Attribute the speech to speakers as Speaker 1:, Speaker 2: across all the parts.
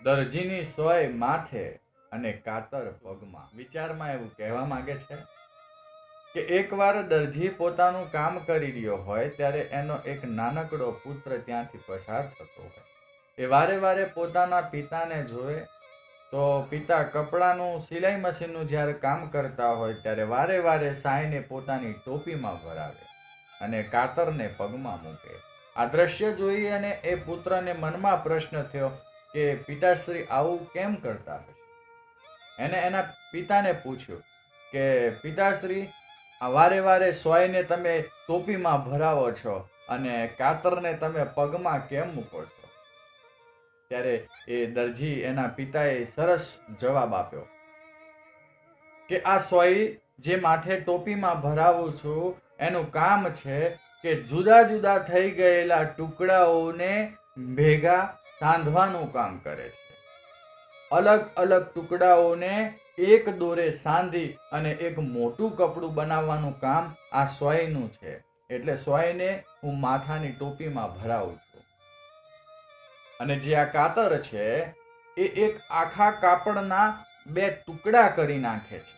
Speaker 1: દરજીની સોય માથે અને કાતર પગમાં. વિચારમાં એવું કહેવા માંગે છે કે એકવાર દરજી પોતાનું કામ કરી રહ્યો હોય ત્યારે એનો એક નાનકડો પુત્ર ત્યાંથી પસાર થતો હોય. એ વારે વારે પોતાના પિતાને જોવે તો પિતા કપડાનું સિલાઈ મશીનનું જ્યારે કામ કરતા હોય ત્યારે વારે વારે સાયને પોતાની ટોપીમાં ભરાવે અને કાતરને પગમાં મૂકે. આ દ્રશ્ય જોઈ અને એ પુત્રને મનમાં પ્રશ્ન થયો કે પિતાશ્રી આવું કેમ કરતા હશે. એને એના પિતાને પૂછ્યું કે પિતાશ્રી આ વારે વારે સોયને તમે ટોપીમાં ભરાવો છો અને કાતરને તમે પગમાં કેમ મૂકો છો. ત્યારે એ દરજી એના પિતાએ સરસ જવાબ આપ્યો કે આ સોય જે માથે ટોપીમાં ભરાવું છું એનું કામ છે કે જુદા જુદા થઈ ગયેલા ટુકડાઓને ભેગા સાંધવાનું કામ કરે છે. અલગ અલગ ટુકડાઓને એક દોરે સાંધી અને એક મોટું કપડું બનાવવાનું કામ આ સોયનું છે. એટલે સોયને હું માથાની ટોપીમાં ભરાવું છું. અને જે આ કાતર છે એ એક આખા કાપડના બે ટુકડા કરી નાખે છે.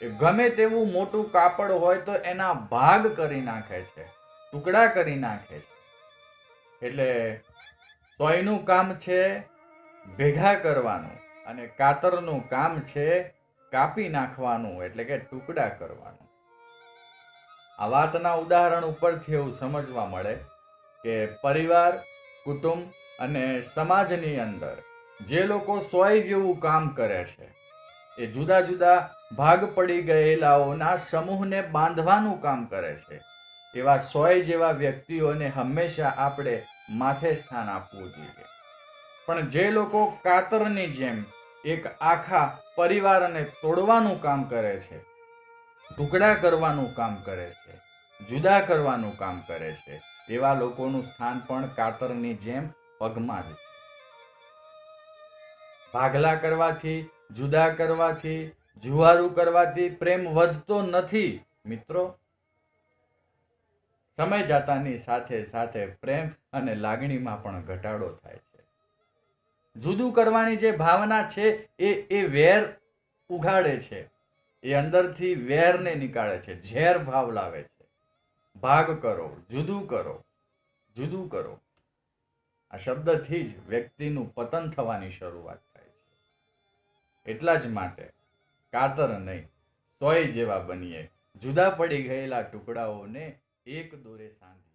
Speaker 1: એ ગમે તેવું મોટું કાપડ હોય તો એના ભાગ કરી નાખે છે, ટુકડા કરી નાખે છે. એટલે સોયનું કામ છે ભેગા કરવાનું અને કાતરનું કામ છે કાપી નાખવાનું, એટલે કે ટુકડા કરવાનું. આ વાતના ઉદાહરણ ઉપરથી એવું સમજવા મળે કે પરિવાર, કુટુંબ અને સમાજની અંદર જે લોકો સોય જેવું કામ કરે છે એ જુદા જુદા ભાગ પડી ગયેલાઓના સમૂહને બાંધવાનું કામ કરે છે. એવા સોય જેવા વ્યક્તિઓને હંમેશા આપણે માથે સ્થાન આપવું જોઈએ. પણ જે લોકો કાતરની જેમ એક આખા પરિવારને તોડવાનું કામ કરે છે, ટુકડા કરવાનું કામ કરે છે, જુદા કરવાનું કામ કરે છે, એવા લોકોનું સ્થાન પણ કાતરની જેમ પગમાં જ છે. ભાગલા કરવાથી, જુદા કરવાથી, જુવારું કરવાથી પ્રેમ વધતો નથી મિત્રો. સમય જતાની સાથે સાથે પ્રેમ અને લાગણીમાં પણ ઘટાડો થાય છે. જુદું કરવાની જે ભાવના છે એ વેર ઉઘાડે છે, એ અંદરથી વેરને નીકાળે છે, ઝેર ભાવ લાવે છે. ભાગ કરો, જુદું કરો, જુદું કરો. આ શબ્દથી જ વ્યક્તિનું પતન થવાની શરૂઆત થાય છે. એટલા જ માટે કાતર નહીં, સોય જેવા બનીએ, જુદા પડી ગયેલા ટુકડાઓને એક દોરે સાંધી